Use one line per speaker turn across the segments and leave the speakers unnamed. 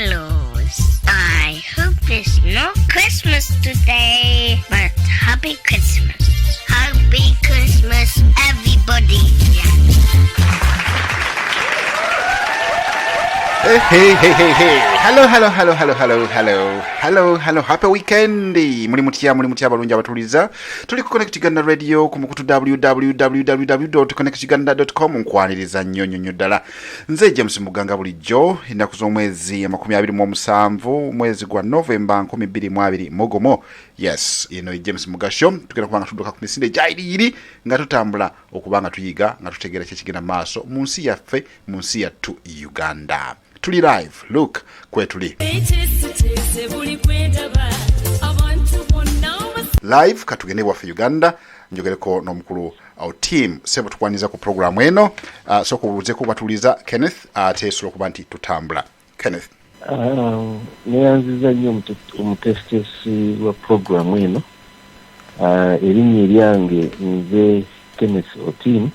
marshmallows. I hope it's not Christmas today, but happy Christmas. Happy Christmas, everybody.
Hey. Hello. Happy weekend. Muli mutya balungi abatuliza. Tuli ku Connect Uganda Radio ku mukutu www.connectuganda.com nkwaniriza nnyo ddala. Nze James Muganga bulijjo ennaku z'omwezi 27 mwezi gwa November 2022 Mogomo. Yes, James Mugasho tugenda kubanga tudduka ku misinde gyayiriri nga tutambula okubanga tuyiga nga tutegeera kyekigenda maaso mu nsi yaffe mu nsi yattu Uganda. Tuli live, look kwetuli live katugende waffe Uganda njogereko n'omukulu Otim sebo tukwaniza ku program eno so kubuze kubatuliza Keneth ateesula okuba nti tutambula. Keneth,
neyanziza nnyo omutestesi wa program eno. Erinnya eryange nze Keneth Otim,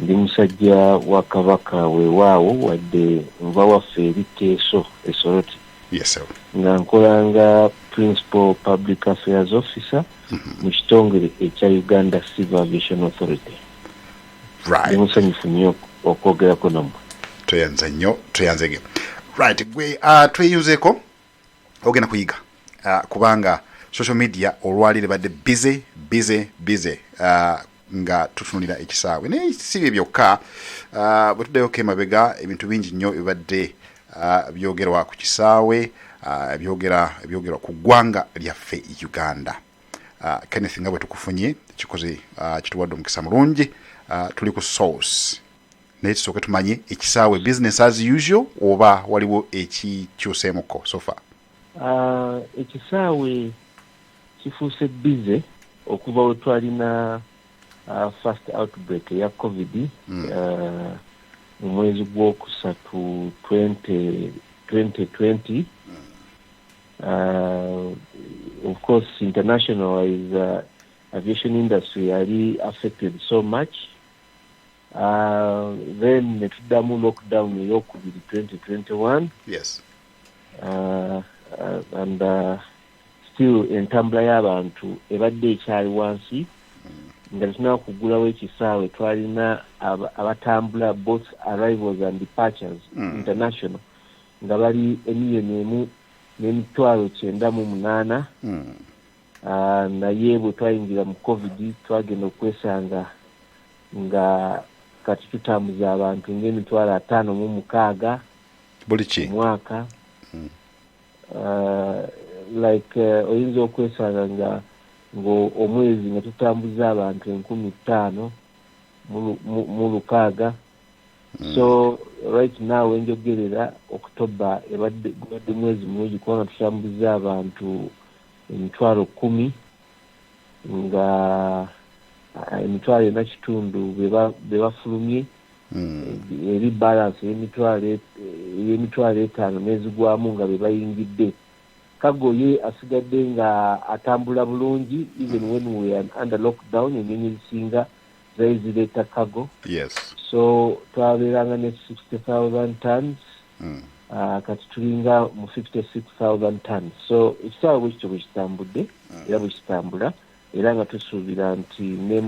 ndi musajja wa Kabaka weewaawo wadde nva waffe eri Teeso Esoroti.
Yes sir.
Nga nkolanga Principal Public Affairs Officer mu kitongole ekya Uganda Civil Aviation Authority.
Right.
Musanyufu nnyo okwogerako nammwe.
Toyanzege. Right, gwe tweyunzeeko ogenda kuyiga kubanga social media olwalire badde busy nga tutunulira ekisaawe naye si byokka bwe tuddayo emabega ebintu bingi nnyo bibadde byogerwa ku kisaawe byogerwa ku ggwanga lyaffe Uganda. Kenneth nga bwe tukufunye kikoze kituwadde omukisa mulungi. Tuli ku source naye tusooke tumanye ekisaawe business as usual oba waliwo ekikyuseemuko so far.
Ekisaawe kifuuse busy okuva we twalina first outbreak ya COVID mu mwezi gwokusatu 2020. Of course, international aviation industry yali affected so much. Then netuddamu lockdown ey'okubiri 2021.
Yes.
And still entambula y'abantu ebadde ekyali wansi. Nga tunaku kugulawo ekisaawe twalina abatambula both arrivals and departures international nga bali 1,998,000. Naye bwe twayingira mu COVID twagenda okwesanga nga kati tutambuza abantu nga 5,600
buli
mwaka. Oyinza okwesanga nga omwezi nga tutambuza abantu 15,000 mu 600. So right now enjogerera October ebadde mwezi mulungi kubanga tutambuza abantu 10,000 nga 1,400 bebafulumye eri balance y'emitwalo 5 mwezi gwamu nga bebayingidde. Kagoye asigadde nga atambula bulungi even when we are under lockdown enyonyi ezisinga zali zireeta kago.
Yes.
So twabeeranga ne 60,000 tons. Kati tulinga mu 56,000 tons. So ekisaawe bwe kityo bwe kitambudde era bwe kitambula era nga tusuubira nti ne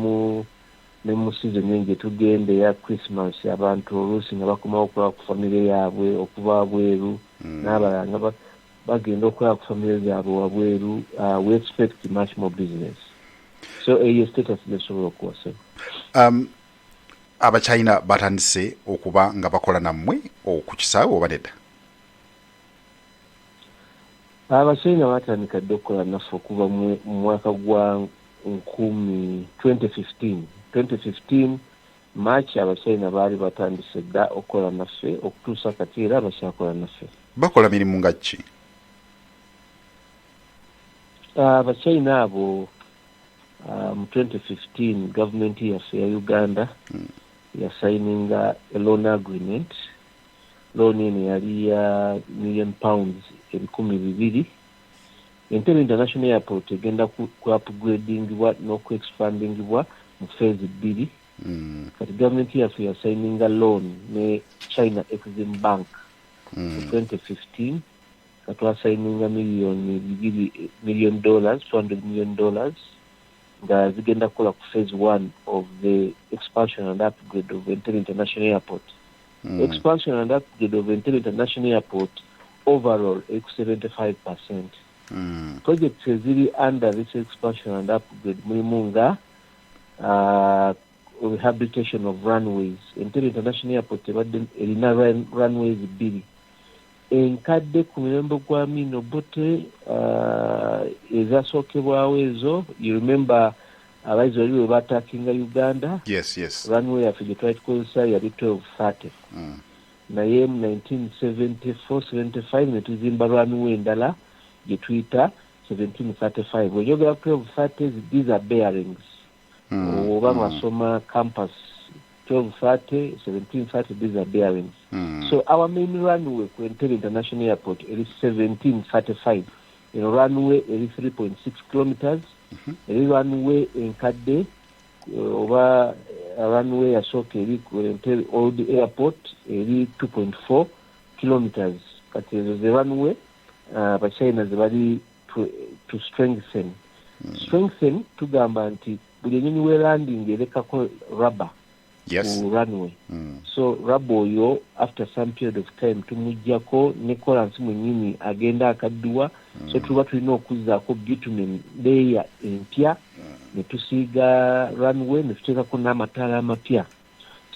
mu season enje tugende ya Christmas abantu oluusi nga bakomawo okulaba ku famire yaabwe okuva bweru n'abalanga bagenda okulaba ku famire zaabwe wabweru. We expect much more business. So eyo status nesobola okuwasa.
Abachina batandise okuba nga bakola nammwe ku kisaawe oba nedda?
Abachina batandika dde okukola naffe okuva mu mwaka gwa 2015 March. Abachina baali batandise dda okukola naffe okutuusa kati era bakyakola naffe.
Bakola mirimu nga ki?
Abachina abo mu 2015 government yaffe ya Uganda yasayininga a loan agreement. Loan eno yali ya £1 million 200,000. Entebbe International Airport egenda ku upgradingibwa n'oku-expandingibwa mu phase 2. Kati government yaffe yasayininga loan ne China Exim Bank 2015 katwasayininga $200 million nga zigenda kukola ku phase 1 of the expansion and upgrade of Entebbe International Airport. Expansion and upgrade of Entebbe International Airport overall is 75%. Projects eziri under this expansion and upgrade mulimu nga rehabilitation of runways. Entebbe International Airport erina runways 2 enkadde ku mirembe gwa Mino Bote ezasookebwawo ezo. You remember abayizi bali bwe bataakinga Uganda.
Yes.
Runway yaffe gye twali tukozesa yali 1230. Naye mu 1974-75 ne tuzimba runway endala gye tuyita 1735. When you go 1230, these are bearings. Oba mwasoma campus 1230, 1730, these are bearings. So our main runway for Entebbe International Airport is 1735. Runway is 3.6 kilometers. Runway in Kadde, over runway asoke eri ku Entebbe Old Airport is 2.4 kilometers. Kati the runway by China zibali to strengthen. Strengthen tugamba nti buli enyonyi we landing erekako rubber.
Yes.
Runway. So rubber after some period of time tumujjako ne kolansi mwenyini agenda akadduwa. So tuba tulina okuzzaako bitumen layer empya ne tusiiga runway ne tuteekako n'amataala amapya.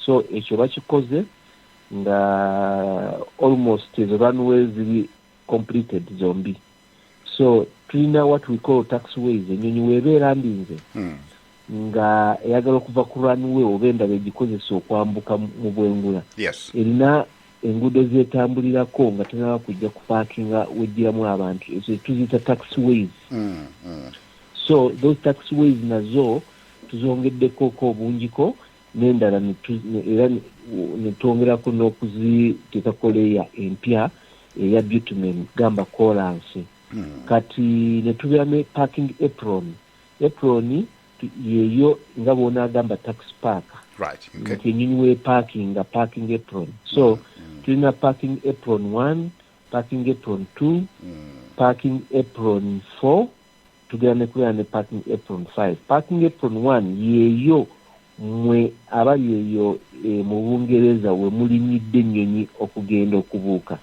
So ekyo bakikoze nga almost the runways ziri completed zombi. So tulina what we call taxiways. Enyonyi weeba erandinze nga eyagala okuva ku runway oba endala egikozesa okwambuka mu bwengula.
Yes.
Erina enguudo zeetambulirako nga tenaba kujja kupaakinga weddiramu abantu. Ezo tuziyita taxiways. So those taxiways nazo tuzongeddeko obungiko n'endala era ne twongerako n'okuziteekako leya empya eya bitumen gamba kolansi. Kati ne tubeera ne parking apron. Apron yeyo nga bona agamba taxi park.
Right. Okay.
Continuing parking apron. So tulina parking apron 1, parking apron 2, parking apron 4, tugenda ne parking apron 5. Parking apron 1 yeyo mwe abali eyo mu Bungereza we mulinyidde ennyonyi okugenda okubuuka.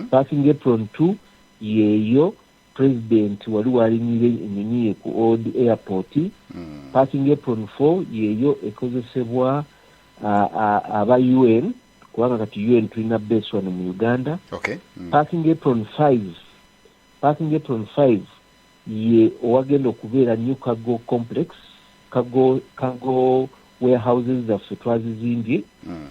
Parking apron 2 yeyo President wali walimire ennyonyi ye ku Old Airport. Parking apron 4 yeyo ekozesebwa aba UN kubanga kati UN tulina base wano mu Uganda.
Okay.
Parking apron 5 ye owagenda okubeera New Cargo Complex. Cargo warehouses zaffe twazizimbye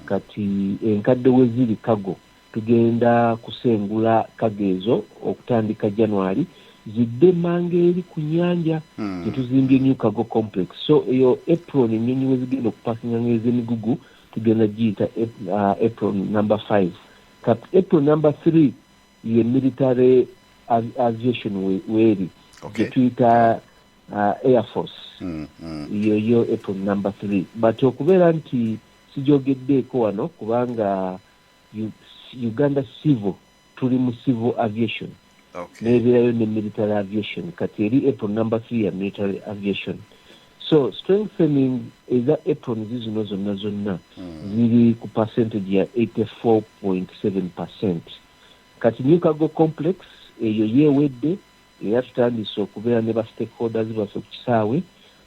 kati enkadde we ziri cargo tugenda kusengula kagezo okutandika January zidde Mangeri ku nyanja tetuzimbye New Cargo Complex. So eyo apron ennyonyi we zigenda okupakinga ng'ez'emigugu tugenda giyita apron number 5. Kati apron number 3 ye military aviation weeri gyetuyita Air Force. Yo apron number 3. But okubeera nti sijogeddeeko wano kubanga Uganda civil tuli mu civil aviation. N'ebeerayo ne military aviation. Kati eri apron number 3 ya military aviation. So strengthening eza apron zino zonna ziri ku percentage ya 84.7%. Kati New Cargo Complex eyo yeewedde era tutandise okubeera ne ba stakeholders baffe ku kisaawe,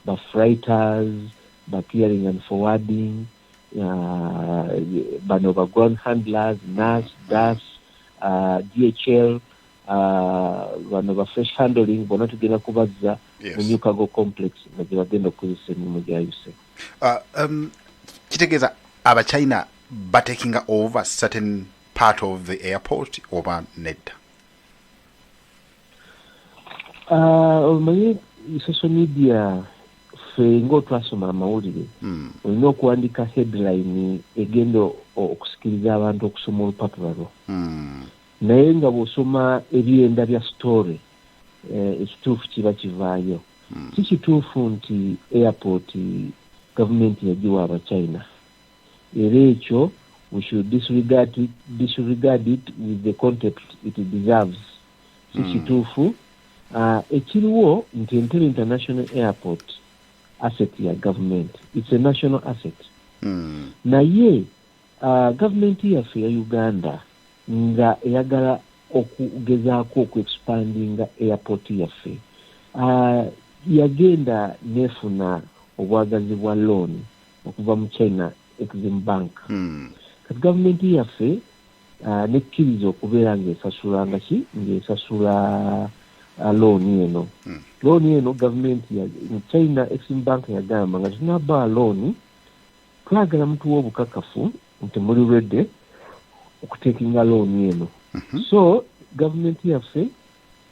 ba freighters, ba clearing and forwarding, bano ba ground handlers, NAS, DAS, DHL, bano ba fresh handling bona tugenda kubazza mu New Cargo Complex nga gye bagenda okukozesa emirimu gyayuse.
Kitegeeza Abachina taking over certain part of the airport oba nedda?
Omanyi social media ffe ng'otwasoma amawulire olina okuwandika headline egenda okusikiriza abantu okusoma olupapula lwo. Naye nga bw'osoma ebyenda bya story ekituufu kiba kivaayo. Si kituufu nti airport gavumenti yagiwa Abachina. Era ekyo we should disregard it with the contempt it deserves. Kituufu ekiriwo nti Entebbe International Airport asset ya government, it's a national asset. Naye government yaffe ya Uganda nga eyagala okugezaako okuexpandinga airport yaffe yagenda nefuna obwagazi bwa loan okuva mu China Exim Bank. Kati government yaffe nekkiriza okubeera ng'esasula loan eno. Loan eno government ya China Exim Bank yagamba nga tunaba loan twagala mtu w'obukakafu nti muli ready okutekinga loan eno. So government yaffe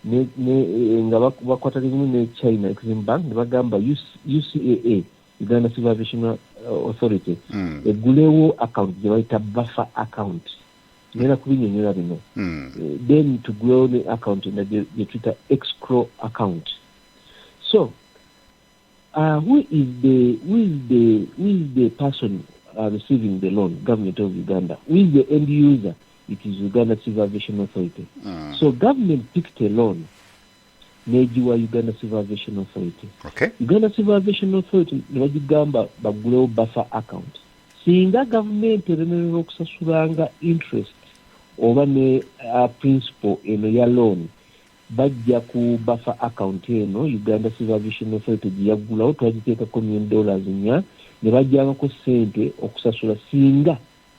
nga bakwataganye ne China Exim Bank ne bagamba UCAA, Uganda Civil Aviation Authority, egulewo account gye bayita buffer account. Nera kubinyonyola bino. Then to grow the account in the Twitter escrow account. So who is the person receiving the loan? Government of Uganda. Who is the end user? It is Uganda Civil Aviation Authority. So government picked a loan. Nejiwa Uganda Civil Aviation Authority.
Okay.
Uganda Civil Aviation Authority nibagigamba bagulewo buffer account. Singa government eremerera okusasulanga interest oba ne principal eno ya loan bajja ku buffer account eno Uganda Civil Aviation Authority giyagulawo twagiteekako $1 million ne bajjangako sente okusasula singa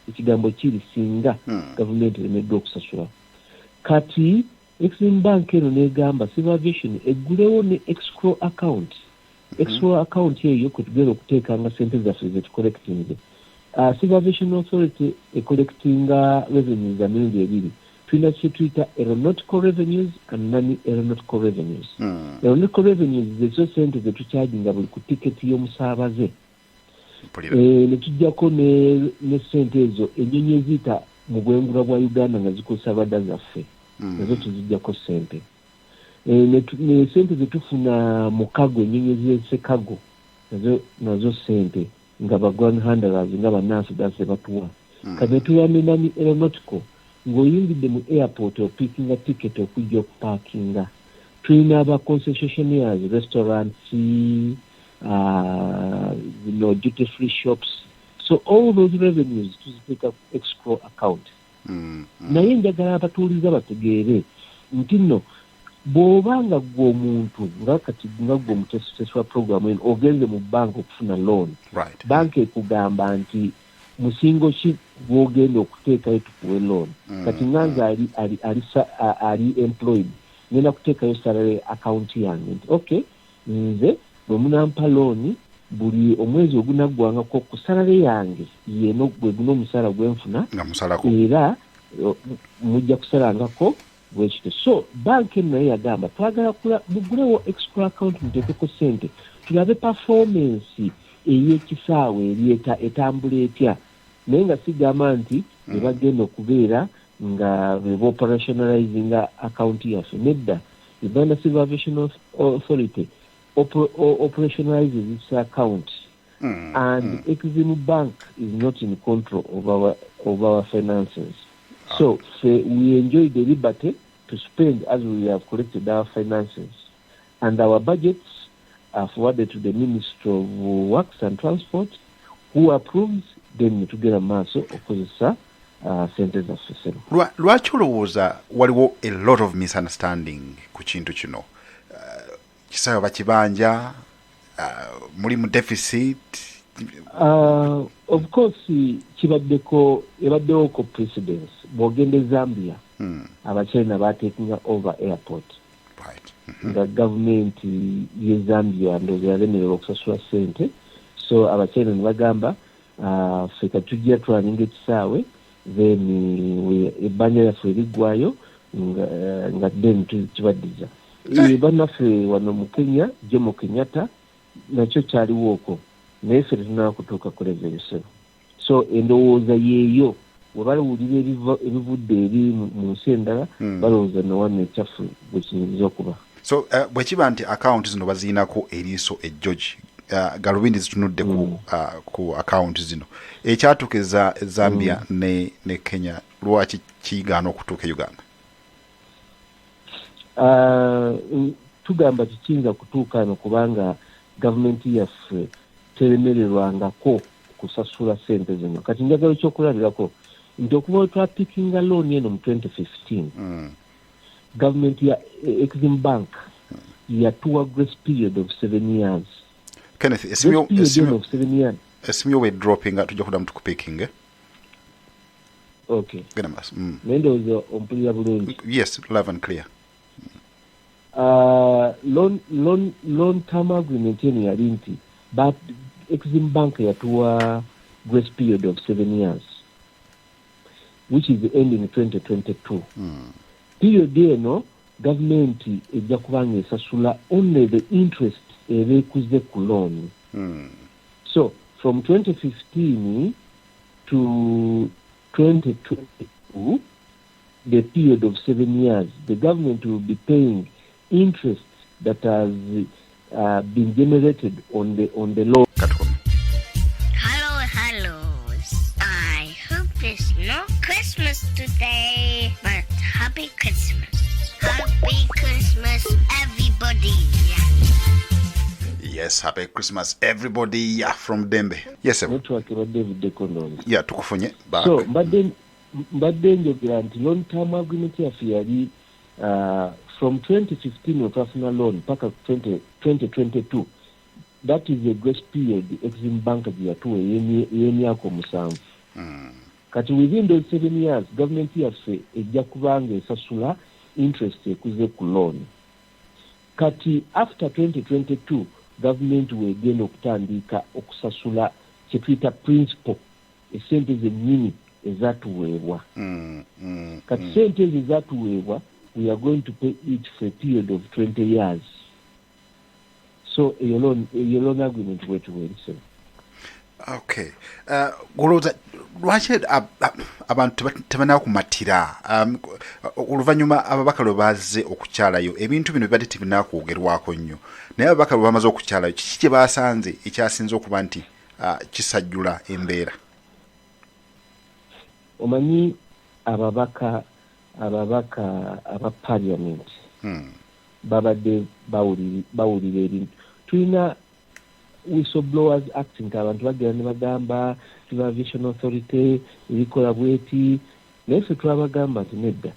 ekigambo kiri singa government eremeddwa okusasula. Kati Exim Bank eno negamba Civil Aviation egulewo ne escrow account. Escrow account eyo kutugenda okuteekanga sente zaffe zetucollectinze. Civil Aviation Authority collectinga revenues za $2 tulina kye tuyita aeronautical revenues and non-aeronautical revenues. Aeronautical revenues zezo sente zetucharginga buli ku ticket y'omusaabaze. Ne tujjako ne sente ezo ennyonyi eziyita mu bwengula bwa Uganda nga zikozesa abadda zaffe nazo tuzijjako sente. Ne sente zetufuna mu kago, ennyonyi ez'ekago nazo sente nga baground handlers nga banansi dase batuwa. Kati tuwa ne aeronautical ng'oyingidde mu airport opickinga ticket okujja okuparkinga. Tulina aba concessionaires, restaurants, duty free shops. So all those revenues tuziteeka escrow account. Naye njagala abatuuliza bategeere nti nno bw'obanga gwe omuntu nga kati nga gwe omutesitesi wa programu eno ogenze mu banka okufuna loan, banka ekugamba nti musingo ki gw'ogenda okuteekayo tukuwe loan. Kati ngange ali employed ngenda kuteekayo salary account yange nti okay nze bwe munampa loan buli omwezi ogunaggwangako ku salary yange yeno bwe guno omusaala gwenfuna era mujja kusalangako bwekito. So bank eno naye yagamba twagala mugulewo extra account muteekeko sente tulabe performance ey'ekisaawe eri etambula etya, naye nga sigamba nti ne bagenda okubeera nga beba operationalizinga account yaffe. Nedda, Uganda Civil Aviation Authority operationalizes its account and Exim Bank is not in control of our finances. So we enjoy the liberty to spend as we have collected our finances, and our budgets are forwarded to the Ministry of Works and Transport, who approves them to get a mass of centers of system.
Lwaki olowooza waliwo a lot of misunderstanding ku kintu kino? Kisaawe bakibanja, muli mu deficit?
Of course ebaddewo ko precedence. Bw'ogenda Zambia abachina batekinga over airport. The government ye Zambia ndoozi yalemererwa okusasula sente, so abachina ne bagamba ffe tujja twaninga ekisaawe then ebbanja yaffe eriggwayo nga then kibaddiza. Bannaffe wano mu Kenya, Jomo Kenyatta nakyo kyaliwo okwo, naye ffe tetunaba kutuuka ku level esebo. So endowooza yeeyo bwe balowulira ebivudde eri mu nsi endala balowooza nawanno ekyaffe bwe kiyinza okuba.
So bwe kiba nti account zino baziinako eriiso ejjogi galubindi zitunudde ku account zino ekyatuukiriza Zambia ne Kenya lwaki kigaana okutuuka Uganda?
Tugamba kikiyinza kutuuka ano kubanga gavumenti yaffe teremererwangako kusasula sente zino. Kati njagala ekyokulabirako nti okuva we twapikinga loan eno mu 2015 gavumenti ya Exim Bank yatuwa grace period of 7 years.
Kenneth, esimyo we dropping tujja kudamu tukupikinge.
Okay.
Genamas.
Nendowooza ompulira bulungi.
Yes, live and clear.
Loan term agreement eno yali nti but Exim Bank yatuwa grace period of 7 years, which is ending 2022. Period eno gavumenti ejja kubanga esasula only the interest eba ekuze ku loan. So from 2015 to 2022, the period of 7 years, the government will be paying interest that has been generated on the loan.
Hello. I hope it's not Christmas today, but happy Christmas. Happy Christmas, everybody.
Yes, happy Christmas, everybody from Dembe. Yes, sir.
Network wa David Dekonos.
Yeah, tukufunye back.
So, mbadde njogera nti long term agreement yaffe yali from 2015 otwafuna loan paka 2022. That is a grace period Exim Bank giyatuwa y'emyaka 7. Kati within those 7 years, government yaffe ejja kubanga esasula interest ekuze ku loan. Kati after 2022, government wegenda okutandika okusasula kyetuyita principal, esente zennyini ezatuweebwa. Kati sente ezo ezatuweebwa, we are going to pay it for a period of 20 years. So a loan agreement wetuweerise.
Okay. Goloza lwaki abantu tebanaakumatira oluvannyuma ababaka lwe bazze okukyalayo ebintu bino bibadde tebinaakuwogerwako nnyo naye ababaka lwe bamaze okukyalayo kiki kye baasanze ekyasinze okuba nti kisajjula embeera?
Omanyi ababaka aba parliament babadde bawulira ebintu. Tulina whistleblowers act nti abantu bagenda ne bagamba Civil Aviation Authority ebikola bweti, naye ffe twabagamba nti nedda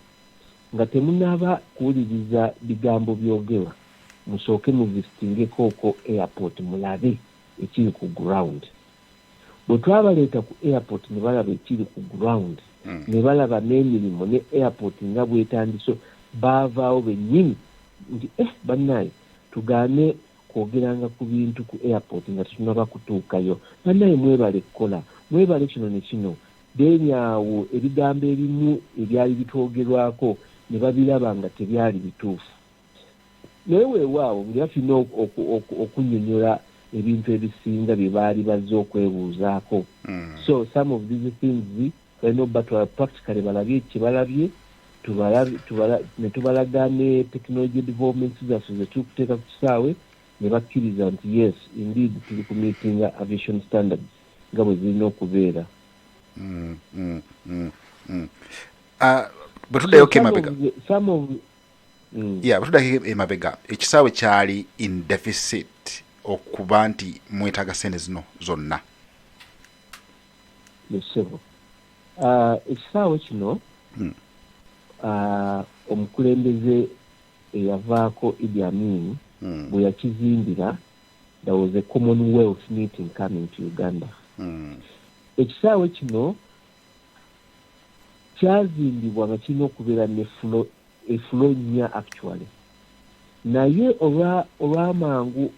nga temunaaba kuwuliriza bigambo byogerwa musooke muvisitingeko oko airport mulabe ekiri ku ground. Bwe twabaleeta ku airport ne balaba ekiri ku ground ne balaba n'emirimu ne airport nga bwetandise baavaawo bennyini nti bannaye tugaane kwogeranga ku bintu ku airport nga tetunaba kutuukayo. Bannaye mwebale kukola, mwebale kino ne kino. Then awo ebigambo ebimu ebyali bitwogerwako ne babiraba nga tebyali bituufu. Naye weewaawo buli afina okunnyonnyola ebintu ebisinga bye baali bazze okwebuuzaako. So some of these things balina obbatwala practically balabye kye balabye ne tubalaga ne technology developments zaffe ze tuli kuteeka ku kisaawe ne bakkiriza nti yes indeed tuli ku meeting aviation standards nga bwe zirina okubeera.
Bwe tuddayoko emabega bwe tuddako emabega ekisaawe kyali in deficit okuba nti mwetaaga sente zino zonna.
Yesebo ekisaawe kino omukulembeze eyavaako Idi Amin bwe yakizimbira, there was a Commonwealth meeting coming to Uganda. Ekisaawe kino kyazimbibwa nga kirina okubeera efulo nnya actually, naye olw'amangu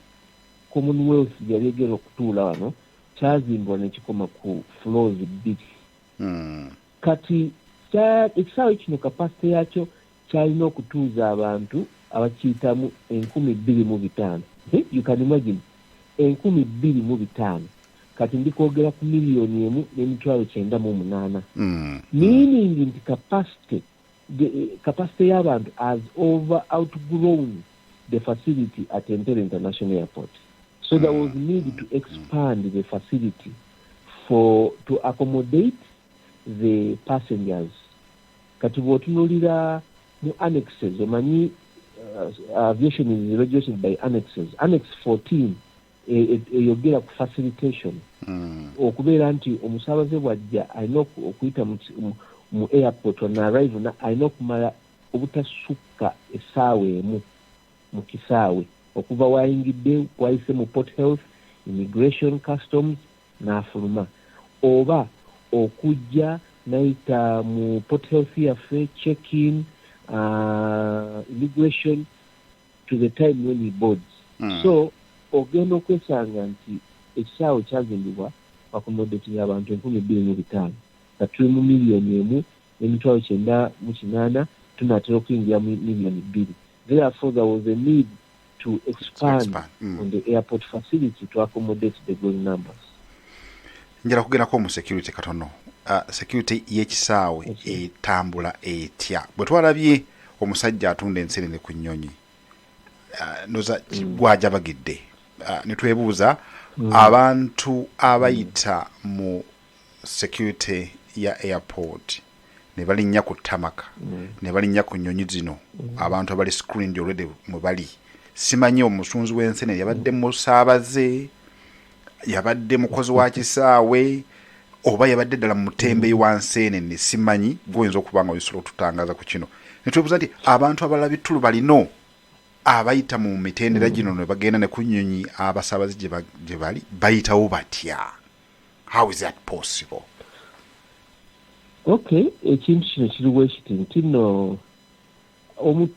Commonwealth yali egenda okutuula wano kyazimbibwa ne kikoma ku floors 2. Kati ekisaawe kino kapasite yaakyo kyalina okutuuza abantu abakiyitamu 25,000. You can imagine 25,000. Kati ndikwogera ku miliyoni 1.98. Meaning nti capacity y'abantu has outgrown the facility at Entebbe International Airport. So there was need to expand the facility to accommodate the passengers. Kati bw'otunuulira mu annexes, omanyi aviation is regulated by annexes. Annex 14 eyogera ku facilitation. Okubeera nti omusaabaze bw'ajja alina okuyita mu airport arrive alina okumala obutasukka essaawa emu mu kisaawe okuva wayingidde wayise mu port health, immigration, customs n'afuluma, oba okujja nayita mu port health yaffe check-in, immigration to the time when he boards. So ogenda okwesanga nti ekisaawe kyazimbibwa accommodate abantu 2,250 nga tuli mu miliyoni 1,998 tunatera okuyingira mu miliyoni 2. Therefore there was a need to expand on the airport facility to accommodate the growing numbers.
Njala kugendako mu security katono. Security y'ekisaawe etambula etya. Bwe twalabye omusajja atunda ensenene ku nnyonyi. Noza gwajabagidde. Ne twebuuza abantu abayita mu security ya airport ne balinnya ku tamaka ne balinnya ku nnyonyi zino abantu abali screened already mu bali. Simanyi omusunzi w'ensenene yabadde musaabaze, yabadde mukozi wa kisaawe, oba yabadde ddala mu mutembeyi wa nsenene. Simanyi goyinza okuba nga oyisobola otutangaza ku kino. Ne twebuuza nti abantu abalala bitulu balino abayita mu mitendera gino ne bagenda ne ku nnyonyi abasaabaze gye bali bayitawo batya? How is that possible?
Okay, ekintu kino kiriwo ekiti nti nno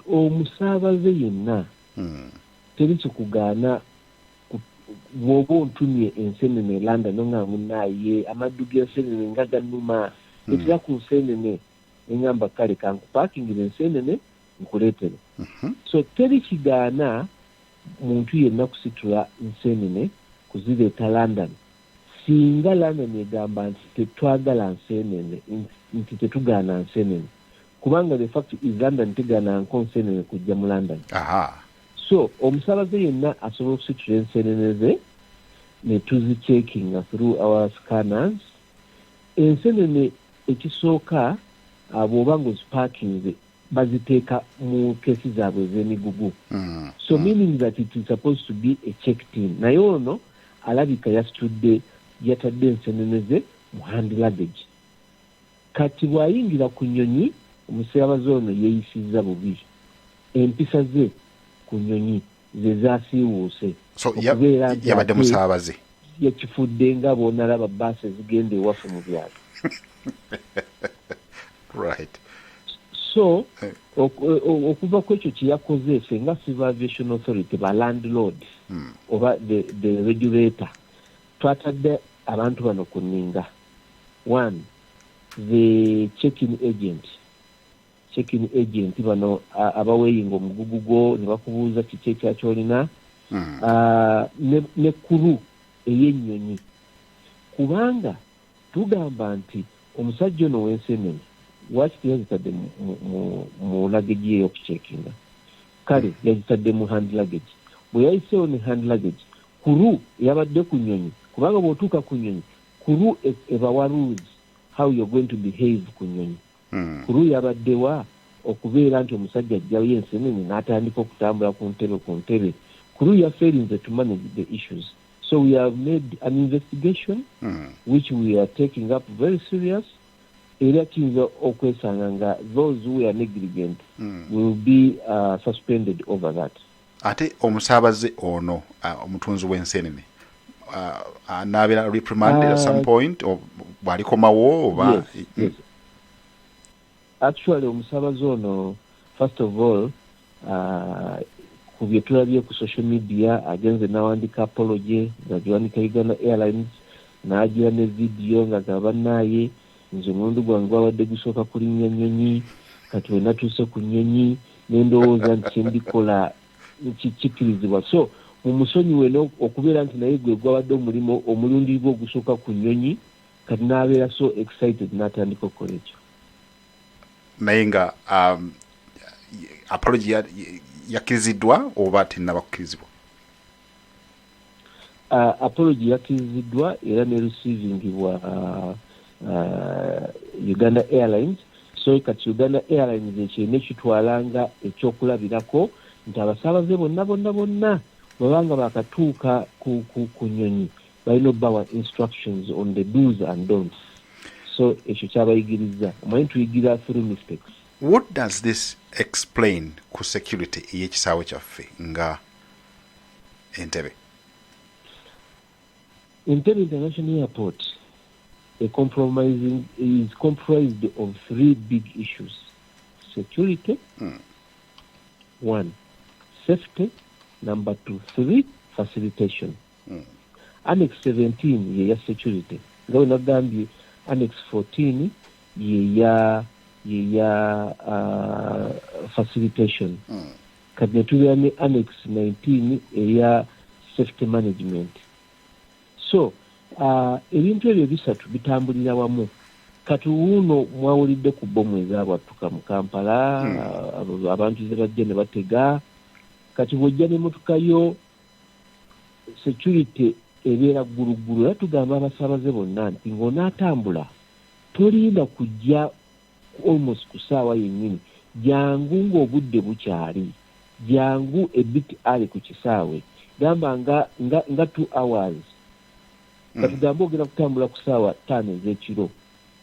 omusaabaze yenna teri kikugaana bw'oba ontumye ensenene London nga munaaye amaddu g'ensenene nga gannuma etera ku nsenene engamba kale kankupakingira ensenene nkuleetere. So teri kigaana muntu yenna kusitula nsenene kuzireeta London singa London egamba nti tetwagala nsenene nti tetugaana nsenene kubanga the fact is London tegaananko nsenene kujja mu London. So omusaabaze yenna asobola okusitula ensenene ze ne tuzicheckinga through our scanners. Ensenene ekisooka bw'oba ng'ozipakinze baziteeka mu kesi zaabwe ez'emigugu. So meaning that it is supposed to be a checked in. Naye ono alabika yasitudde yatadde ensenene ze mu hand luggage. Kati bw'ayingira ku nnyonyi omusaabaze ono yeeyisizza bubi. Empisa ze ku nnyonyi ze zaasiiwuuse.
So yabadde musaabaze
yakifudde nga bw'onalaba bbaasi ezigenda ewaffe mu byalo.
Right.
So okuva ku ekyo kye yakoze ffe nga Civil Aviation Authority ba landlord oba the regulator twatadde abantu bano ku nninga. One, the check-in agent bano abaweeyinga omugugu gwo ne bakubuuza kiki ekyakyolina ne kuru ey'ennyonyi kubanga tugamba nti omusajja ono w'ensenene lwaki yazitadde mu luggage ye okucekinga kale yazitadde mu hand luggage. Bwe yayiseewo ne hand luggage kuru yabadde ku nnyonyi kubanga bw'otuuka ku nnyonyi kuru ebawa rules how you're going to behave ku nnyonyi. Kuru yabaddewa okubeera nti omusajja ajjayo ensenene n'atandika okutambula ku ntebe. Kuru yafailed to manage the issues. So we have made an investigation which we are taking up very serious. Era kiyinza okwesanga nga those who are negligent will be suspended over that.
Ate omusaabaze ono omutunzi w'ensenene anaabera reprimanded at some point bw'alikomawo oba?
Yes. Actually omusaabaze ono first of all ku bye tulabye ku social media agenze n'awandika apology ng'agiwandika Uganda Airlines n'agira ne video nga gabannaaye nze omulundi gwange gwabadde gusooka kulinnya nnyonyi kati we natuuse ku nnyonyi n'endowooza nti kyendikola kikkirizibwa. So mu musonyiwe okubeera nti naye gwe gwabadde omulimo omulundi gwe ogusooka ku nnyonyi kati n'abeera so excited n'atandika okukola ekyo.
Naye nga apology yakkiriziddwa oba tennaba kukkirizibwa?
apology yakkiriziddwa era ne receivingibwa Uganda Airlines. So kati Uganda Airlines ekyene ekitwalanga ekyokulabirako nti abasaabaze bonna bwebanga bakatuuka ku nnyonyi balina obbawa instructions on the do's and don'ts. So ekyo kyabayigiriza omanyi tuyigira through mistakes.
What does this explain ku security ey'ekisaawe kyaffe nga Entebbe?
Entebbe International Airport is comprised of three big issues: security, one, safety, number two, three, facilitation. Annex 17 ye ya security. Ngawe nagambye Annex 14 ye ya facilitation. Kati netulira ne Annex 19 eya safety management. So ebintu ebyo bisatu bitambulira wamu. Kati wuuno mwawulidde ku bbomu ezaabwatuka mu Kampala, abantu ze bajja ne batega. Kati bw'ojja n'emmotoka yo security ebeera ggulugulu. Era tugamba abasaabaze bonna nti ng'onaatambula tolinda kujja almost ku ssaawa yennyini. Jangu ng'obudde bukyali, jangu ebit ali ku kisaawe. Gamba nga 2 hours. Katugamba ogenda kutambula ku ssaawa 5 ez'ekiro,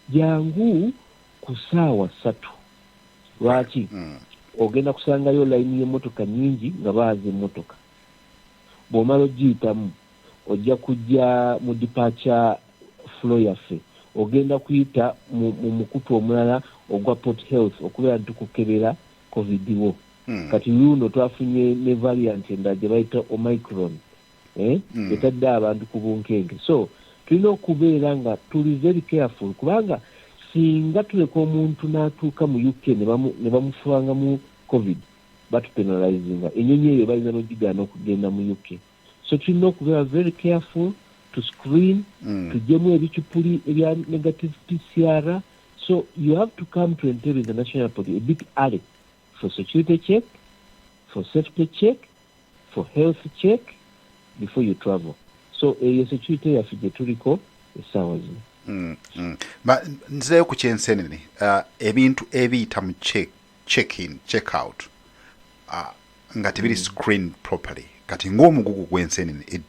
jangu ku ssaawa 3. Lwaki? Ogenda kusangayo layini y'emmotoka nnyingi nga baaza emmotoka. Bw'omala ogiyitamu ojja kujja mu departure flow yaffe, ogenda kuyita mu mukutu omulala ogwa Port Health okubeera ntukukebera COVID wo. Kati yuno twafunye ne variant endala gye bayita Omicron. Etadde abantu ku bunkenke. So tulina okubeera nga tuli very careful kubanga singa tuleka omuntu n'atuuka mu UK ne bamufuanga mu COVID batupenalizinga. Ennyonyi eyo balina n'ogigaana okugenda mu UK. So tulina okubeera very careful to screen, tujjemu ebicupuli ebya negative PCR. So you have to come to Entebbe International Airport a bit early for security check, for safety check, for health check before you travel. So security yaffe gye tuliko essaawa zino.
Nzirayo ku kyensenene ebintu ebiyita mu check-in, check-out nga tebiri screen properly. Kati ng'omugugu gw'ensenene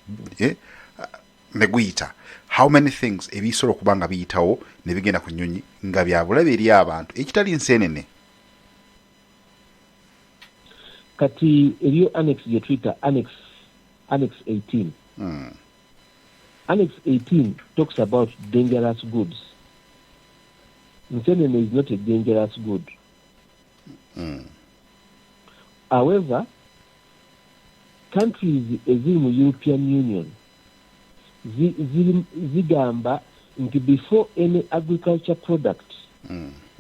ne guyita, how many things ebisobola okuba nga biyitawo ne bigenda ku nnyonyi nga bya bulabe eri abantu ekitali nsenene?
Kati eriyo annex gye tuyita Annex 18. Annex 18 talks about dangerous goods. Nsenene is not a dangerous good. However, countries eziri mu European Union zigamba nti before any agriculture product,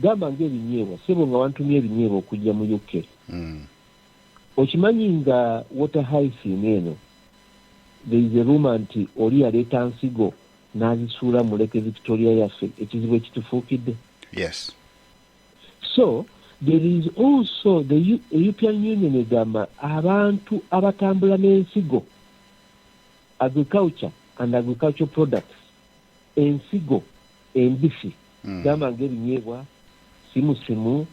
gamba ng'ebinyeebwa, sebo nga wantumye ebinyeebwa okujja mu UK. Okimanyi nga water hyphen eno, there is a rumor nti oli yaleeta nsigo n'azisuula mu Lake Victoria yaffe, ekizibu ekitufuukidde.
Yes.
So there is also the European Union egamba abantu abatambula n'ensigo, agriculture and agricultural products, ensigo embisi, gamba ng'ebinyeebwa, simusimu.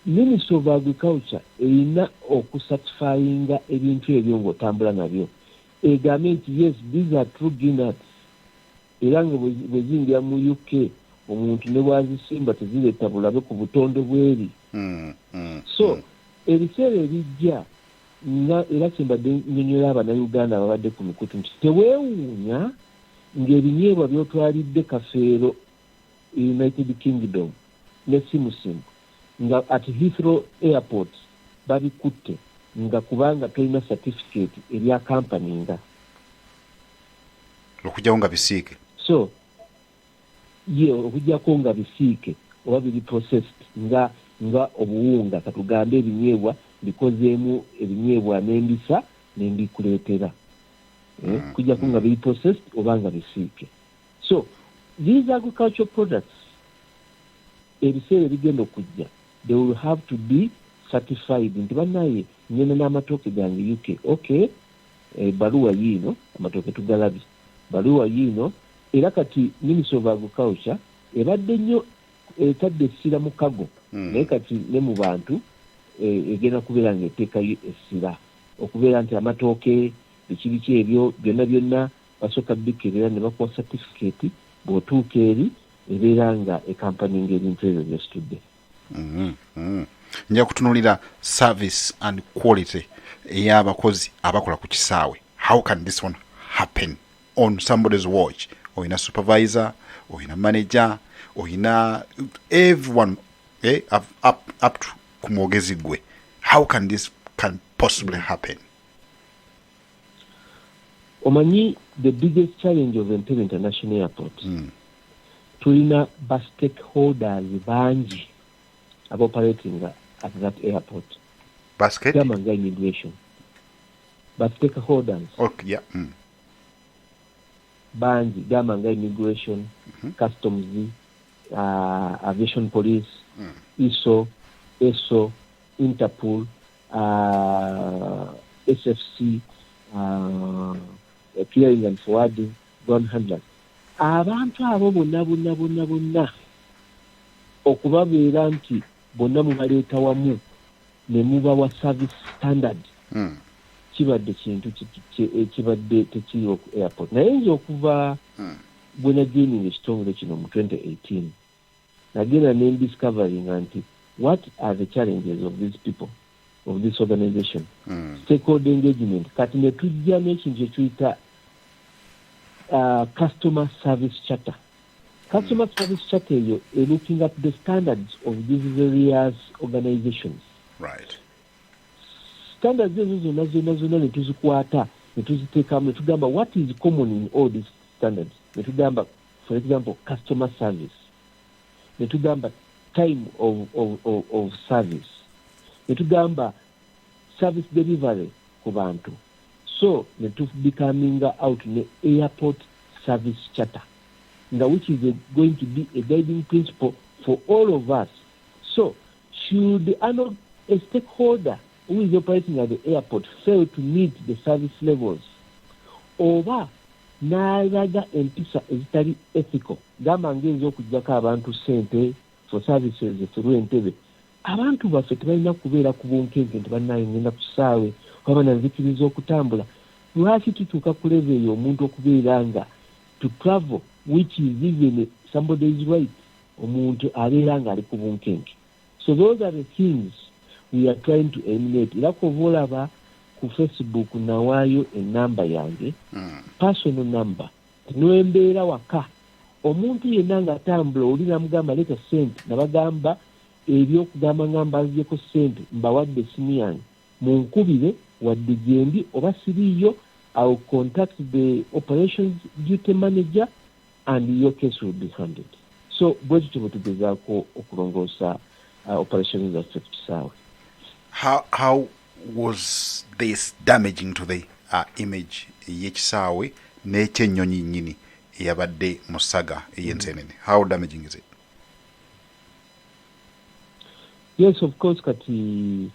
Ministry of Agriculture erina okusatisfyinga ebintu ebyo ng'otambula nabyo. Egambe nti yes, these are true peanuts. Era nga bwe zingira mu UK omuntu ne bwazisimba tezireeta bulabe ku butonde bw'eri. So ebiseera ebijja nga era kyembadde nnyonnyola Abannayuganda ababadde ku mikutu nti teweewuunya ng'ebinyeebwa by'otwalidde Kafeero United Kingdom ne simusimu nga at Heathrow Airport babikutte nga kubanga tolina certificate erya company nga
okujjawo nga bisiike.
So okujjako nga bisiike oba biri processed nga obuwunga, katugambe ebinyeebwa bikozeemu ebinyeebwa n'embisa n'embikuleetera. Kujjako nga biri processed oba nga bisiike. So these agricultural products ebiseera ebigenda okujja, they will have to be certified nti bannaye nyena n'amatooke gange UK. Okay, baluwa yiino amatooke tugalabye baluwa yiino era kati Ministry of Agriculture ebadde nnyo etadde essira mu kago naye kati ne mu bantu egenda kubeera ng'eteekayo essira okubeera nti amatooke biki ebyo byonna basooka bikeerera ne bakuwa certificate bw'otuuka eri ebeera nga ekampani ng'ebintu ebyo byositudde.
Nja kutunuulira service and quality ey'abakozi abakola ku kisaawe. How can this one happen on somebody's watch? Oyina supervisor, oyina manager, oyina everyone up to ku mwogezi gwe. How can this possibly happen?
Omanyi, the biggest challenge of Entebbe International Airport, tulina ba stakeholders bangi operating at that airport.
Basket?
Gamanga immigration. But stakeholders.
Okay, yeah.
Bangi, Gamanga immigration, customs, aviation police, ISO, ESO, Interpol, SFC, clearing and forwarding, ground handlers. Abantu abo bonna okubabeera nti bonna mubaleeta wamu ne mubawa service standard kibadde kintu ekibadde tekiri ku airport. Naye nze okuva bwe najoininga ekitongole kino mu 2018 nagenda ne discovering nti what are the challenges of these people, of this organization. Stakeholder engagement. Kati ne tujja n'ekintu ekiyita customer service charter. Customer service charter is looking at the standards of these various organizations.
Right.
Standards zonna ne tuzikwata ne tuziteekamu ne tugamba what is common in all these standards. Ne tugamba, for example, customer service. Ne tugamba time of service. Ne tugamba service delivery ku bantu. So ne becoming out the airport service charter, which is going to be a guiding principle for all of us. So should a stakeholder who is operating at the airport fail to meet the service levels, oba n'alaga empisa ezitali ethical, gamba ng'enza okuggyako abantu ssente for services through Entebbe, abantu baffe tebalina kubeera ku bunkenke nti bannaye ngenda ku kisaawe oba nanzikiriza okutambula. Lwaki tutuuka ku level eyo omuntu okubeera nga to travel which is even somebody's right, omuntu abeera nga ali ku bunkenke. So those are the things we are trying to eliminate. Era kuva olaba ku Facebook nawaayo enamba yange, personal number, niwembeera waka omuntu yenna nga atambula oli namugamba leeta ssente nabagamba ebyokugamba nga mbazyeko ssente mbawadde essimu yange munkubire wadde gyendi oba siriiyo, I will contact the operations duty manager and your case will be handled. So bwe tutyo bwe tugezaako okulongoosa operations zaffe ku kisaawe.
How was this damaging to the image y'ekisaawe n'ekyennyonyi nnyini eyabadde mu ssaga ey'ensenene? How damaging is it?
Yes, of course, kati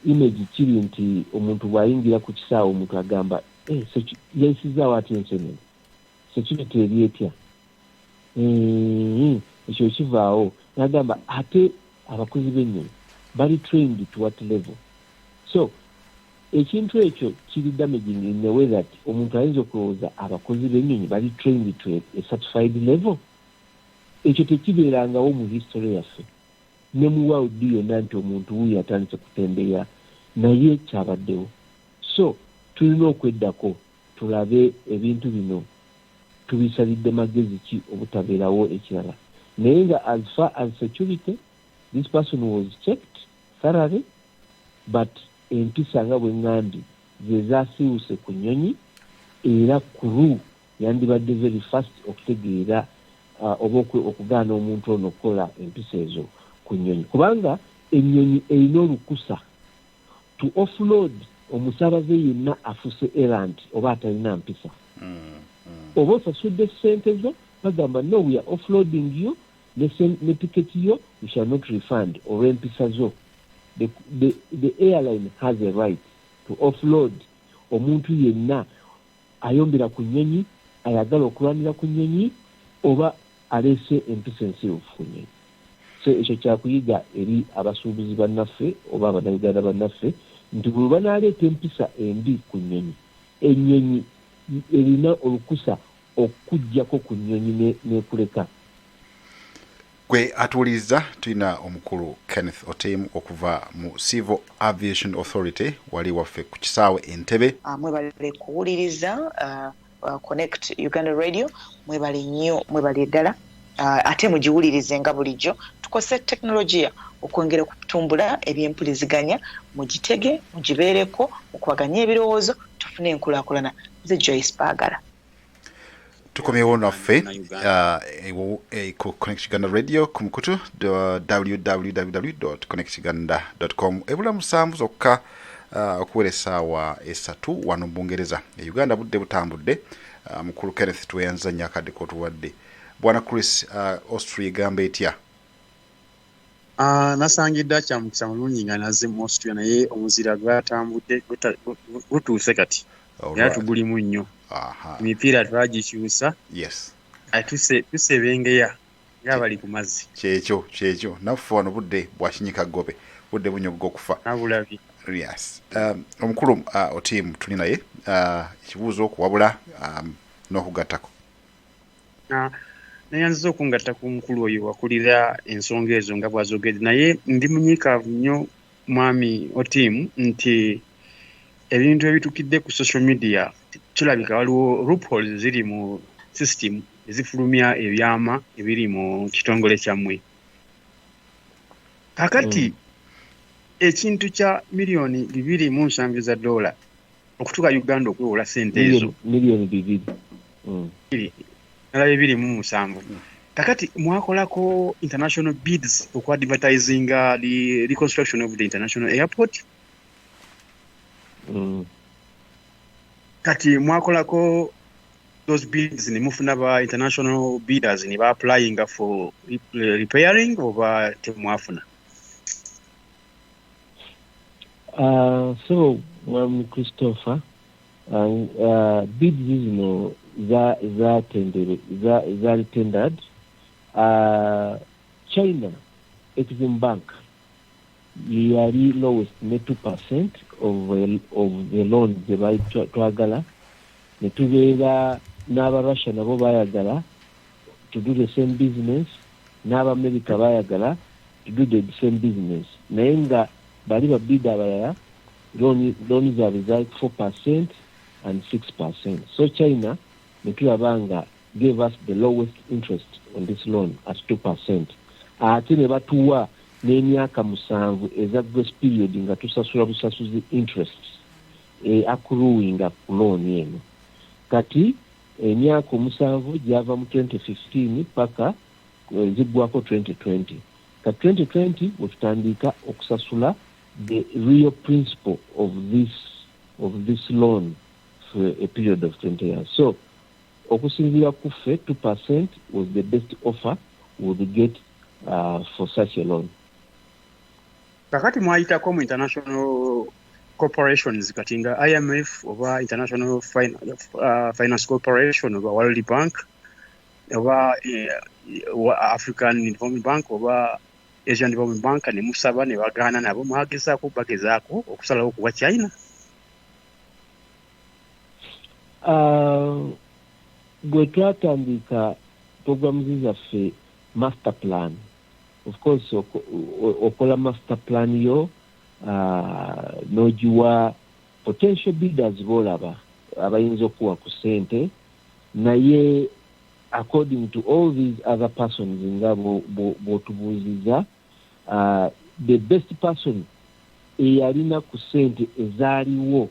image kiri nti omuntu bw'ayingira ku kisaawe omuntu agamba yayisizaawo ati ensenene, security eri etya, ekyo kivaawo n'agamba ate abakozi b'ennyonyi bali trained to what level. So ekintu ekyo kiri damaging in the way that omuntu ayinza okulowooza abakozi b'ennyonyi bali trained to a certified level. Ekyo tekibeerangawo mu history yaffe ne mu world yonna nti omuntu wuyo atandise kutembeya naye kyabaddewo. So tulina okweddako tulabe ebintu bino tubisalidde magezi ki obutabeerawo ekirala. Naye nga as far as security, this person was checked thoroughly, but empisa nga bwe ŋŋambye ze zaasiwuse ku nnyonyi era kuru yandibadde very fast okutegeera oba okugaana omuntu ono okukola empisa ezo ku nnyonyi, kubanga ennyonyi erina olukusa to offload omusaabaze yenna afuse errant oba atalina mpisa. Oba osasudde ssente zo bagamba no, we are offloading you, ne tiketi yo we shall not refund olw'empisa zo. The airline has a right to offload omuntu yenna ayombera ku nnyonyi ayagala okulwanira ku nnyonyi oba aleese empisa ensirufu ku nnyonyi. So ekyo kyakuyiga eri abasuubuzi bannaffe oba abannayuganda bannaffe nti bwe banaaleeta empisa embi ku nnyonyi, ennyonyi erina olukusa okujjako ku nnyonyi n'ekuleka.
Gwe atuwuliriza tulina omukulu Keneth Otim okuva mu Civil Aviation Authority wali waffe ku kisaawe Entebbe.
Mwebale kuwuliriza Connect Uganda Radio, mwebale nnyo, mwebale ddala ate mugiwulirize nga bulijjo. Tukose tekinologiya okwongera okutumbula ebyempuliziganya, mugitege mugibeereko okubaganya ebirowoozo tufune enkulaakulana. Nze Joyce Baagala.
Tukomyewo naffe ku Connect Uganda Radio ku mukutu www.connectuganda.com. ebula musanvu zokka okuwera essaawa esatu wano mu Bungereza. Uganda budde butambudde. Mukulu Kenneth tweyanza nnyo akadde k'otuwadde. Bwana Chris, Austria egamba etya?
Nasangidde akyamukisa mulungi nga nazze mu Austria naye omuzira gwatambudde gutuuse kati. Era tugulimu nnyo. Emipiira twagikyusa.
Yes.
Tusebengeya nga bali ku mazzi.
Kyekyo naffe wano budde bwakinyika ggobe, budde bunyogga okufa.
Nabulabi.
Yes. Omukulu Otim tuli naye ekibuuzo okuwabula n'okugattako.
Nayanziza okungatta ku mukulu oyo wakulira ensonga ezo nga bwazogedde, naye ndi munyiikaavu nnyo mwami Otim nti ebintu ebitukidde ku social media tulabika waliwo loopholes ziri mu system ezifulumya ebyama ebiri mu kitongole kyammwe. Kakati ekintu kya miliyoni 2.7 za dola okutuka Uganda okwewola sente ezo
miliyoni 2
nala 2.7. Kakati mwakolako international bids okwa advertising the reconstruction of the international airport. Kati mwakolako those bids ni mufuna ba international bidders ni ba applying for repairing oba temwafuna?
So Christopher, bids zino za tendered. China Exim Bank yali lowest ne 2% of the loan ze bali twagala, ne tubeera n'aba Russia nabo bayagala to do the same business, n'aba America bayagala to do the same business, naye nga bali babida abalala loan zaabwe zali 4% and 6%. So China ne tulaba nga gave us the lowest interest on this loan at 2%. Ate ne batuwa n'emyaka 7 eza grace period nga tusasula busasuzi interest accruing ku loan eno. Kati emyaka 7 gyava mu 2015 paka ziggwako 2020. Kati 2020 wetutandika okusasula the real principle of this loan for a period of 20 years. So okusinzira kuffe 2% was the best offer we would get for such a loan.
Kakati mwayitako mu international corporations kati nga IMF oba International Finance Corporation oba World Bank oba African Development Bank oba Asian Development Bank ne musaba ne bagaana nabo mwagezaako okusalawo kuwa China?
Gwe twatandika programs zaffe master plan. Of course okola master plan yo n'ogiwa potential bidders bolaba abayinza okuwa ku ssente, naye according to all these other persons nga bw'otubuuziza, the best person eyalina ku ssente ezaaliwo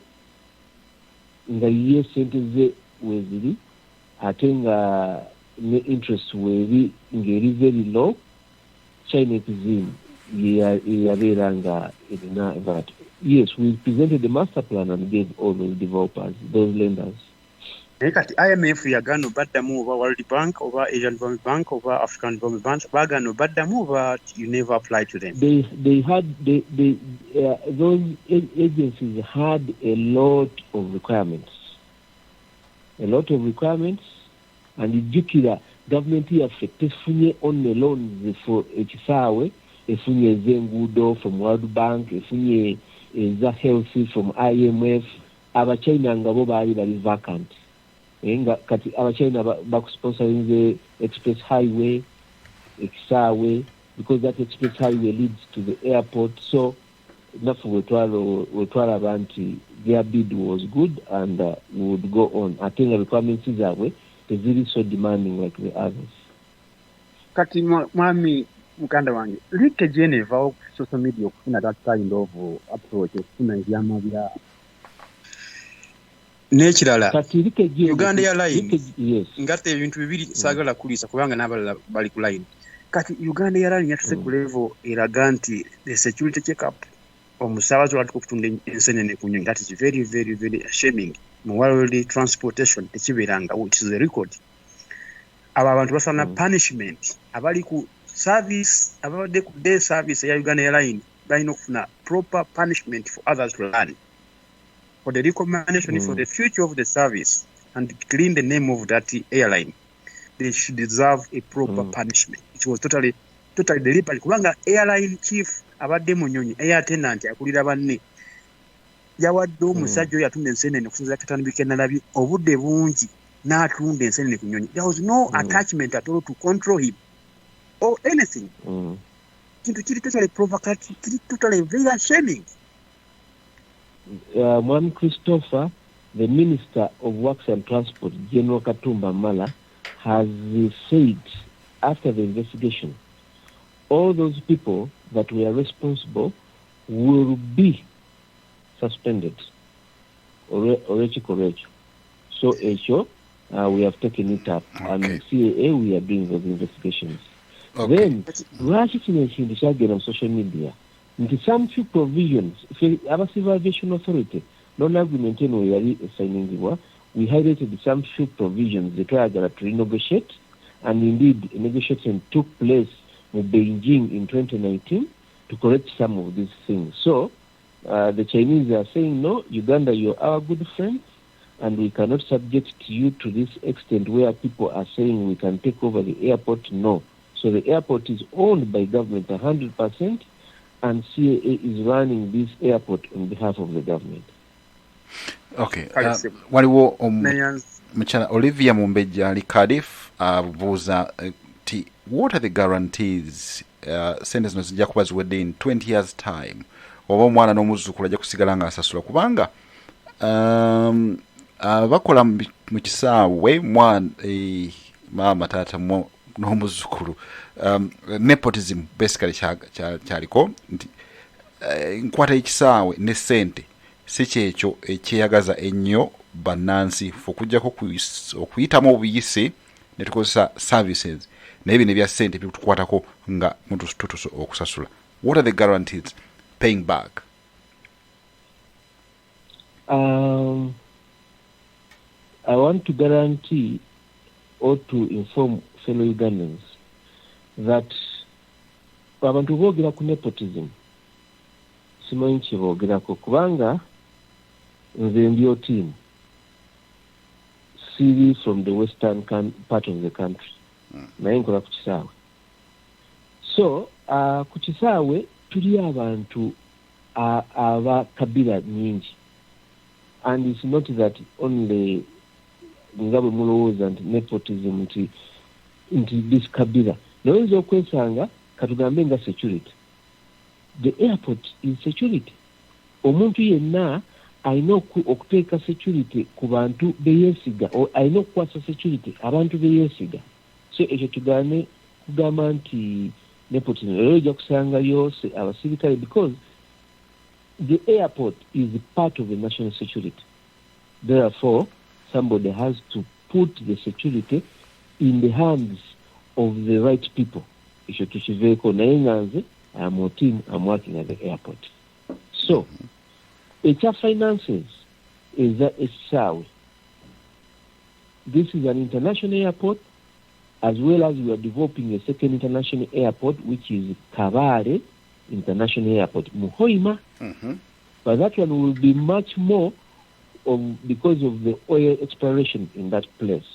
nga ye ssente ze weeziri ate nga ne interest weeri ng'eri very low, China Exim yabeera nga erina that. Yes, we presented the master plan and gave all those developers, those lenders.
Kati IMF yagano baddamu oba World Bank oba Asian Development Bank oba African Development Bank bagano baddamu oba you never applied to them?
They those agencies had a lot of requirements. And ijjukira gavumenti yaffe tefunye on loans for ekisaawe, efunye ez'enguudo from World Bank, efunye eza health from IMF. Abachina nga bo baali bali vacant. Nga kati Abachina bakusponsoring the express highway ekisaawe, because that express highway leads to the airport. So naffe wetwalaba nti their bid was good and would go on. I think the requirements zaabwe teziri so demanding like the others.
Kati mwami mukanda wange like Geneva of social media okufuna that kind of approach okufuna ebyama bya n'ekirala Uganda ya line ngate ebintu bibiri sagala kulisa kubanga n'abalala bali ku line. Kati Uganda ya line yatuse ku level eraga nti the security check-up omusaabazi watu kufunda ensenene ku nyonyi. That is very very very shaming. Mu world transportation ekiberanga, which is a record. Aba abantu basana punishment abali ku service abade ku day service ya Uganda Airline balina okufuna proper punishment for others to learn, for the recommendation for the future of the service and clean the name of that airline. They should deserve a proper punishment. It was totally deliberate kubanga airline chief abadde mu nyonyi air attendant akulira banne yawadde omusajja oyo atunda ensenene okusinza katandika nalabi obudde bungi n'atunda ensenene ku nyonyi. There was no attachment at all to control him or anything. Kintu kiri totally provocative, kiri totally very shaming.
Mwami Christopher, the Minister of Works and Transport, General Katumba Mala, has said after the investigation, all those people that were responsible will be suspended. So we have taken it up, and CAA we are doing those investigations. Then lwaki kino ekintu kyagenda mu social media nti some few provisions aba Civil Aviation Authority non-agreement eno yali esigningibwa, we highlighted some few provisions that twayagala to renegotiate, and indeed a negotiation took place in Beijing in 2019 to correct some of these things. So the Chinese are saying, no, Uganda, you're our good friends, and we cannot subject you to this extent where people are saying we can take over the airport. No. So the airport is owned by government 100%, and CAA is running this airport on behalf of the government.
Okay. Waliwo mchana Olivia Mumbeja ali Cardiff abuuza what are the guarantees sente zino zijja kuba ziwedde in 20 years time oba omwana n'omuzzukulu ajja kusigala nga asasula kubanga bakola mu kisaawe maama taata n'omuzzukulu nepotism basically kyaliko nti nkwata ekisaawe ne ssente si kyekyo ekyeyagaza ennyo bannansi okujjako okuyitamu obuyise ne tukozesa services naye bino ebya ssente bitukwatako nga tutuse okusasula. What are the guarantees paying back?
I want to guarantee or to inform fellow Ugandans that abantu boogera ku nepotism simanyi kye boogerako kubanga nze ndi Otim siri from the western part of the country naye nkola ku kisaawe. So ku kisaawe tuli abantu aba kabila nyingi, and it's not that only nga bwe mulowooza nti nepotism nti this kabila noyinza okwesanga katugambe nga security. The airport is security. Omuntu yenna alina okuteeka security ku bantu beyeesiga, alina okukwasa security abantu beyeesiga. So ekyo tugaane kugamba nti nepotism era ojja kusangayo abasirikale, because the airport is part of the national security. Therefore, somebody has to put the security in the hands of the right people. Ekyo tukiveeko naye nga nze I'm Otim, I'm working at the airport. So, ekya finances is that ekisaawe. This is an international airport, as well as we are developing a second international airport, which is Kabale, International Airport, Muhoima. But that one will be much more because of the oil exploration in that place,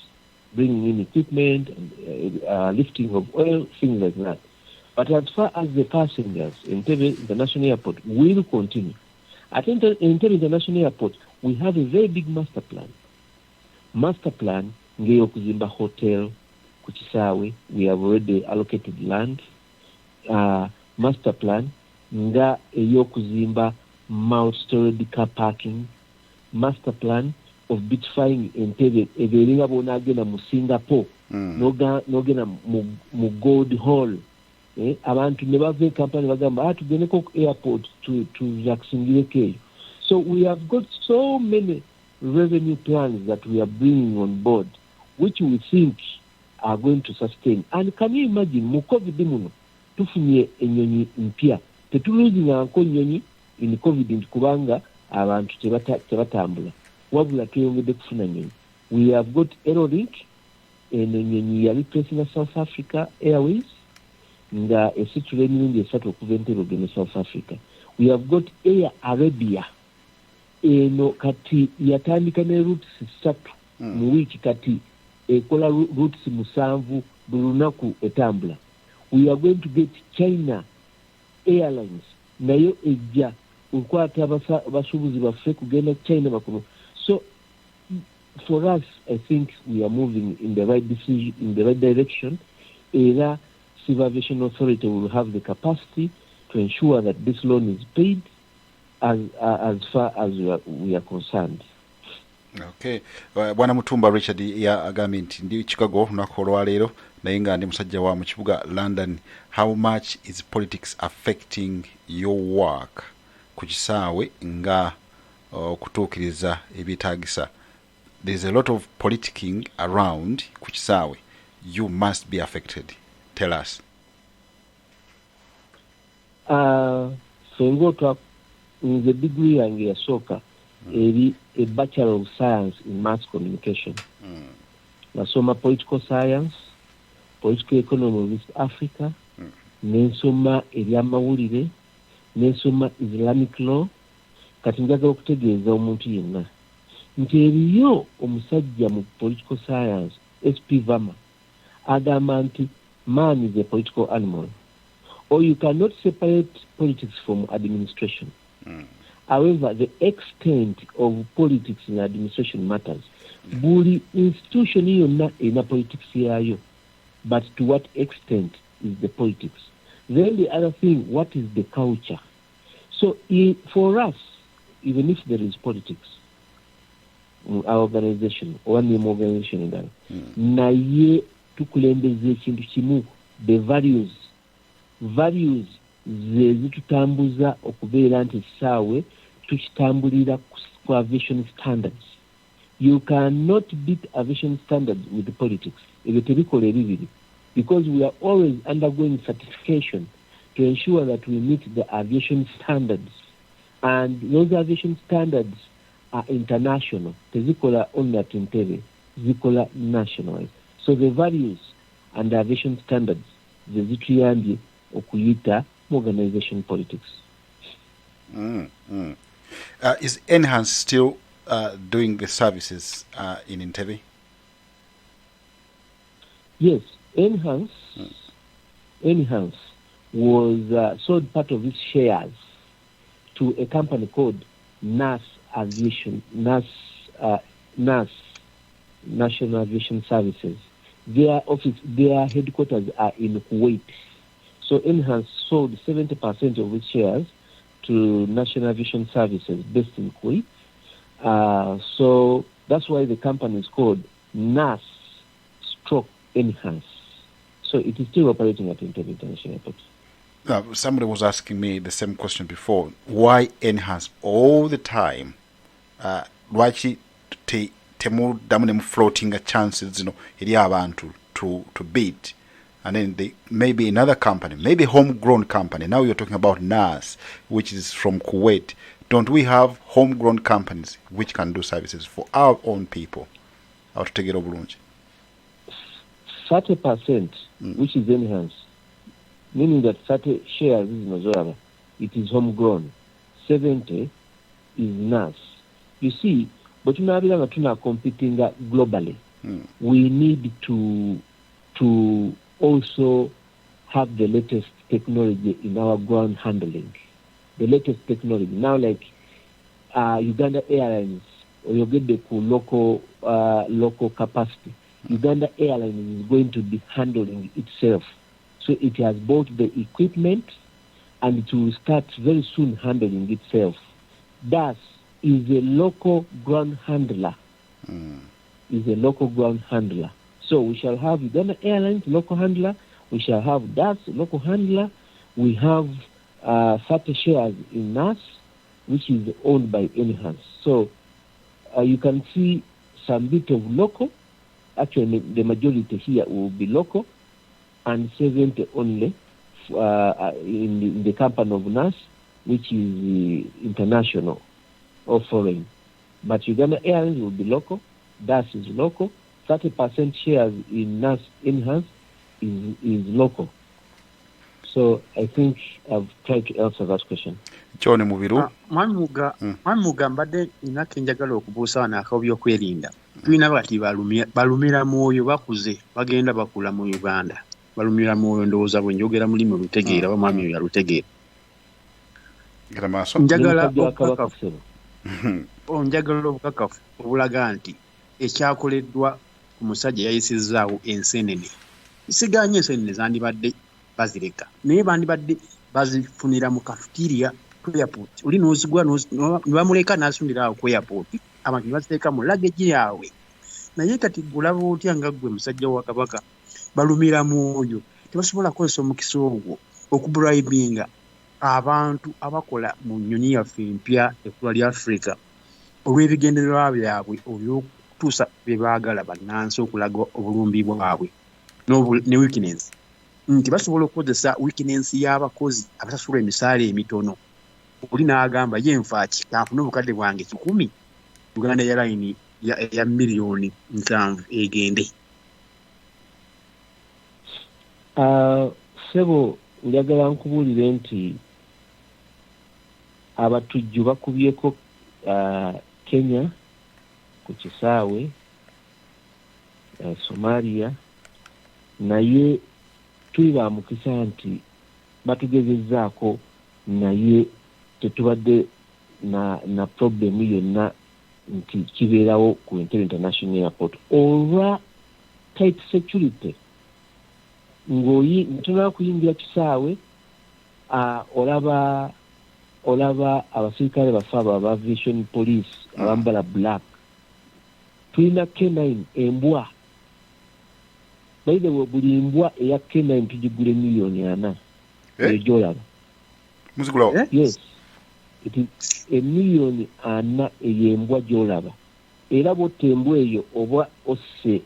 bringing in equipment and lifting of oil, things like that. But as far as the passengers, Entebbe International Airport will continue. At Entebbe International Airport, we have a very big master plan. Master plan, ngeyo kuzimba hotel, kuchisawe, we have already allocated land. Master plan, nga eyo kuzimba multi-story car parking. Master plan of beautifying Entebbe, eberinga bonagena mu Singapore, nogena mu Gold Hall. Abantu ne bava company bagamba tugende ko airport to vaccine. So we have got so many revenue plans that we are bringing on board, which we think are going to sustain. And can you imagine mu COVID muno tufunye enyonyi mpya, tetuluzinga nko nyonyi in COVID kubanga abantu tebatambula, wabula tweyongedde kufuna nyonyi. We have got Aerolink, enyonyi yali replacing South Africa Airways, nga esitula emirundi esatu okuva Entebbe ogenda South Africa. We have got Air Arabia, eno kati yatandika ne routes 3 mu wiki, kati ekola routes 7 buli lunaku etambula. We are going to get China Airlines, nayo ejja okwata abasuubuzi baffe kugenda China bakulu. So for us, I think we are moving in the right decision, in the right direction. Era Civil Aviation Authority will have the capacity to ensure that this loan is paid as far as we are concerned.
Okay. Bwana Mutumba Richard ya agambye nti ndi Chicago lunaku olwaleero naye nga ndi musajja wa mu kibuga London. How much is politics affecting your work ku kisaawe nga kutuukiriza ebyetaagisa? There's a lot of politicking around ku kisaawe. You must be affected. Tell us.
Sengo in the degree yange yasooka eri a Bachelor of Science in Mass Communication. Nasoma Political Science, Political Economy of East Africa, nensoma ebyamawulire, nensoma Islamic Law. Kati njagala okutegeeza omuntu yenna nti eriyo omusajja mu Political Science, SP Vama, agamba nti man is a political animal, or you cannot separate politics from administration. However, the extent of politics in administration matters. Buli institution yonna ena politics yayo, but to what extent is the politics? Then the other thing, what is the culture? So for us, even if there is politics, our organization, or name organization, naye tukulembeze ekintu kimu, the values ze zitutambuza okubeera nti saawe tukitambulira ku aviation standards. You cannot beat aviation standards with the politics. Ebyo tebikola ebibiri, because we are always undergoing certification to ensure that we meet the aviation standards, and those aviation standards are international. Tezikola only at Entebbe, zikola nationalized. So the values and the aviation standards ze zituyambye okuyita organization politics.
Is Enhance still doing the services in Entebbe?
Yes, Enhance was sold part of its shares to a company called NAS Aviation, NAS National Aviation Services. Their headquarters are in Kuwait. So Enhance sold 70% of its shares to National Aviation Services based in Kuwait. So that's why the company is called NAS Enhance. So it is still operating at Entebbe International Airport.
Now, somebody was asking me the same question before. Why Enhance all the time? Why temudamu ne floating chances, eri abantu to beat, and then maybe another company, maybe homegrown company. Now you're talking about NAS, which is from Kuwait. Don't we have homegrown companies which can do services for our own people? How to take it over?
30%, which is Enhance, meaning that 30 shares is Mazoraba. It is homegrown. 70 is NAS. You see, but you are competing globally. We need to also have the latest technology in our ground handling. The latest technology. Now, like Uganda Airlines, or you get the local capacity. Uganda Airlines is going to be handling itself. So it has bought the equipment and it will start very soon handling itself. DAS is a local ground handler. So we shall have Uganda Airlines, local handler. We shall have DAS, local handler. We have 30 shares in NAS, which is owned by Enhance. So you can see some bit of local. Actually, the majority here will be local, and 70 only in the company of NAS, which is international or foreign. But Uganda Airlines will be local, DAS is local, 30% shares in NAS Enhance is local. So I think I've tried to answer that question.
John Mubiru.
Mamuga mbadde inake njagala okubuusa n'akawo by'okwerinda. Tulina bati balumira mwoyo bakuze bagenda bakula mu Uganda. Balumira mwoyo ndowooza bwe njogera mulimi olutegeera oba mwami oyo alutegeera. Njagala obukakafu obulaga nti ekyakoleddwa ku musajja yayisizaawo enseenene. Isigaanye enseenene zandibadde bazireka naye bandibadde bazifunira mu cafeteria ku airport. Oli n'ozigwa bamuleka n'asundira awo ku airport, abantu ne baziteeka mu luggage yaabwe. Naye kati bulaba otya nga ggwe musajja wa Kabaka balumira mwoyo tebasobola kukozesa omukisa ogwo okubribinga abantu abakola mu nnyonyi yaffe empya ekkula lya Africa olw'ebigendererwa byabwe olw'okutuusa bye baagala bannansi okulaga obulumbi bwabwe ne weakness. Nti basobola okukozesa weakness y'abakozi abasasulwa emisaala emitono. Oli n'agamba ye nfaaki kanfuna obukadde bwange 100 Uganda Airlines ya miliyoni 7 egende.
Sebo njagala nkubuulire nti abatujju bakubyeko Kenya ku kisaawe, Somalia, naye tuli ba mukisa nti batugezezzaako naye tetubadde na problem yonna nti kibeerawo ku Entebbe International Airport olwa tight security. Ntunala kuyingira kisaawe olaba abasirikale bafe aba aviation police abambala black. Tulina K9 embwa. By the way, buli mbwa eya K9 tugigule $4 million. Gyolaba.
Muzigulawo?
Yes. It is $4 million ey'embwa gyolaba. Era bw'otta embwa eyo oba osse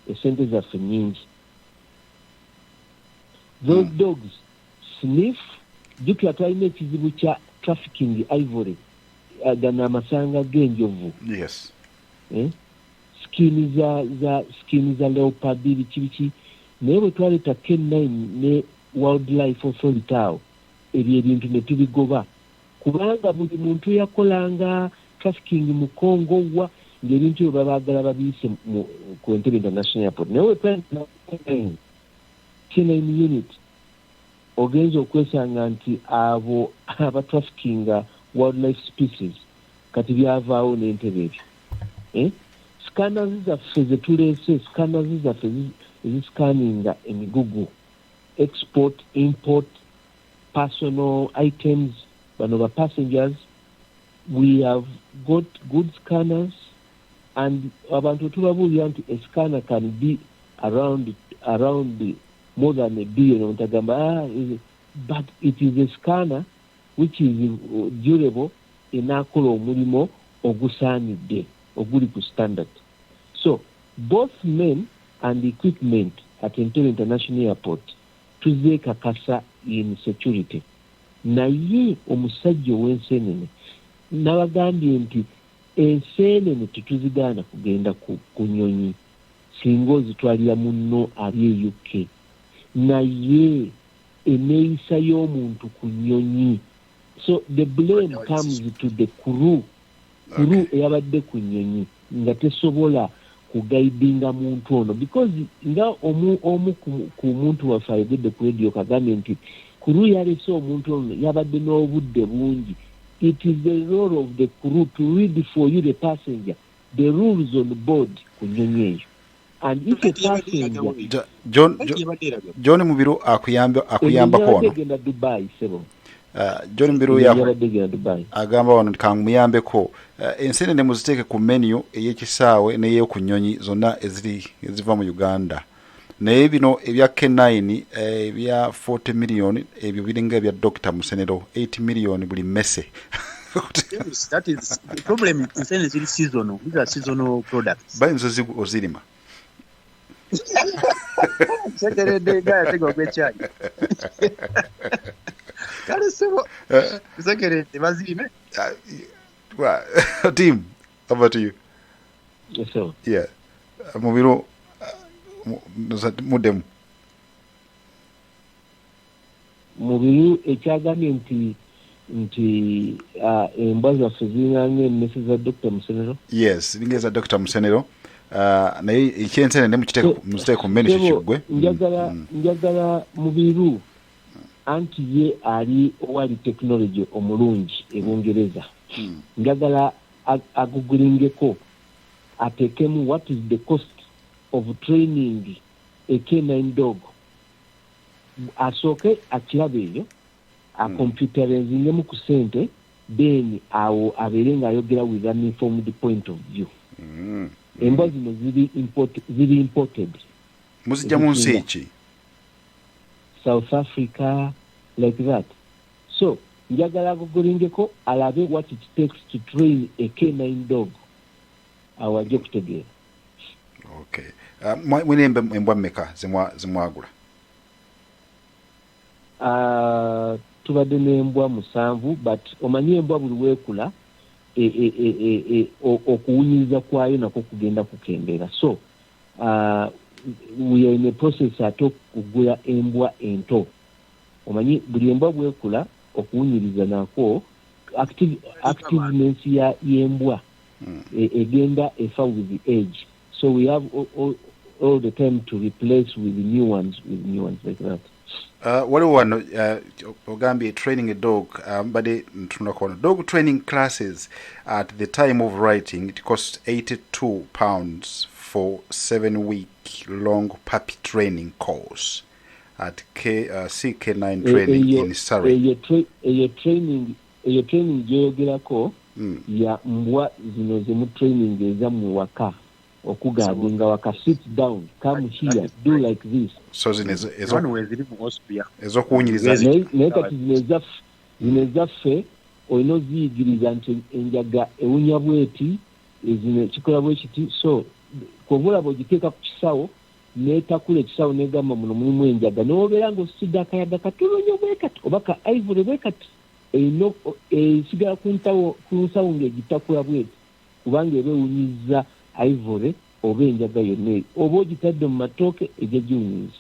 esente zaffe nnyingi. Those dogs sniff. Jukira twalina ekizibu kya trafficking ivory. Gana amasanga g'enjovu.
Yes.
Skini za leopard biki naye bwe twaleeta K9 ne Wildlife Authority awo ebyo ebintu ne tubigoba kubanga buli muntu yakolanga trafficking mu Congo wa ng'ebintu ebyo babaagala babiyise ku Entebbe International Airport. Naye bwe twaleeta K9 unit ogenza okwesanga nti abo abatraffickinga wildlife species kati byavaawo n'Entebbe ebyo. Scanners zaffe zetuleese, scanners zaffe eziscanninga emigugu, export, import, personal items, bano ba passengers. We have got good scanners, and abantu tubabuulira nti a scanner can be around more than $1 billion. But it is a scanner which is durable enakola omulimo ogusaanidde oguli ku standard. So both men and equipment at Entebbe International Airport tuzeekakasa in security. Naye omusajja ow'enseenene nabagambye nti enseenene tetuzigaana kugenda ku nnyonyi singa ozitwalira munno ali e UK. Naye eneeyisa y'omuntu ku nnyonyi. So the blame comes to the crew eyabadde ku nnyonyi nga tesobola kugaidinga muntu ono, because nga omu ku muntu waffe ayogedde ku radio kagambye nti crew yalese omuntu ono yabadde n'obudde bungi. It is the role of the crew to read for you, the passenger, the rules on board ku nnyonyi eyo. And if a passenger
John Mubiru akuyambako ono
egenda Dubai sebo
John Mubiru agamba wano kangumuyambeko ensenene muziteeke ku menu ey'ekisaawe n'ey'oku nnyonyi zonna eziva mu Uganda. Naye bino ebya K9 ebya 40 million ebyo biringa ebya Dr. Musenero 80 million buli mese.
Yes, that is the problem. Instead, it's seasonal. These are seasonal products.
Buy ozirima.
Second day, guy, I think I'll get you. That is so. Second day, Mazine.
Team, over to you.
Yes, sir.
Yeah. Mubiro mudemu.
Mubiru ekyagambye nti embwa zaffe zinganga emmese za Dr. Musenero.
Yes, zingeza Dr. Musenero. Naye ekyensene ne muziteeke ku mmere kigwe.
Njagala Mubiru anti ye ali owali technology omulungi e Bungereza. Njagala agugulingeko atekemu what is the cost of training a canine dog. Asooke akirabe eyo computerizingemu ku sente, then awo abeere ng'ayogera with an informed point of view. Embwa zino ziri imported.
Muzijja mu nsi ki?
South Africa, like that. So njagala agugulingeko alabe what it takes to train a canine dog. Awo ajja kutegeera.
Okay. Mwine embwa mmeka zimwagula?
Tubadde n'embwa 7, but omanyi embwa buli weekula okuwunyiriza kwayo nako kugenda kukendera. So we are in a process ate okugula embwa ento. Omanyi buli embwa bwekula okuwunyiriza nako activeness y'embwa egenda efa with the age. So we have all the time to replace with new ones like that.
Waliwo wano ogambye training a dog, but dog training classes at the time of writing it costs £82 for 7-week long puppy training course at CK9 training in Surrey.
Eyo training gyoyogerako ya mbwa zino zemu training eza mu waka okugadinga waka, sit down, come here, do like this.
So
kuwunyiriza
naye kati zino ezaffe olina oziyigiriza nti enjaga ewunya bweti, zino kikola bwe kiti. So kwobulaba ogiteeka ku kisawo neetakula ekisawo negamba muno mulimu enjaga, n'obeera ng'ositudde akayaga katolonyo bwe kati oba ka ivory bwe kati, erina esigala ku nsawo ng'egitakula bweti kubanga eba ewunyiza ivory oba enjaga yonna oba ogitadde mu matooke ejja giwunyiza.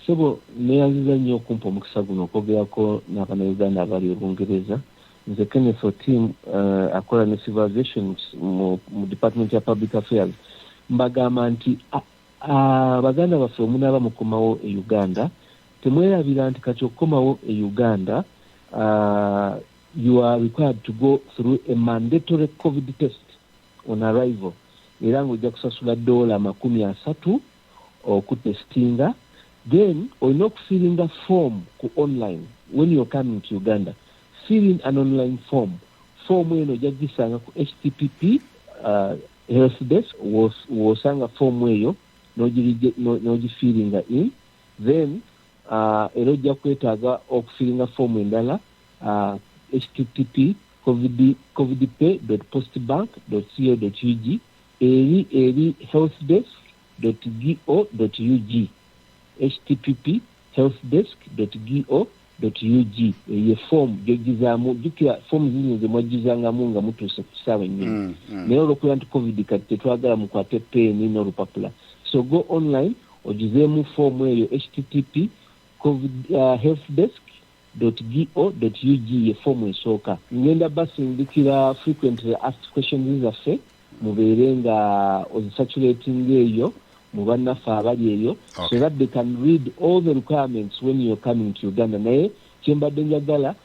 Sebo neyanziza nnyo okumpa omukisa guno okwogerako n'Abannayuganda abali e Bungereza. Nze Keneth Otim akola ne civil aviation mu Department ya Public Affairs. Mbagamba nti Abaganda baffe omunaaba mukomawo e Uganda temwerabira nti kati okukomawo e Uganda you are required to go through a mandatory COVID test on arrival. Era ng'ojja kusasula $30 okutestinga, then olina okufiringa form ku online when you're coming to Uganda. Fill in an online form eno ojja gisanga ku http health desk wosanga form eyo n'ogifiringa in, then era ojja kwetaaga okufiringa form endala http covidpay.postbank.co.ug eri healthdesk.go.ug http healthdesk.go.ug ye form gyogizaamu jukira form zino ze mwagizangamu nga mutuuse ku kisaawe nnyini naye olwokuba nti covid kati tetwagala mukwate peeni n'olupapula. So go online ogizeemu form eyo http healthdesk.go.ug ye form esooka ngenda basindikira frequently asked questions zaffe mubeere nga ozisaturating eyo mu bannaffe abali eyo so that they can read all the requirements when you're coming to Uganda naye kyembadde njagala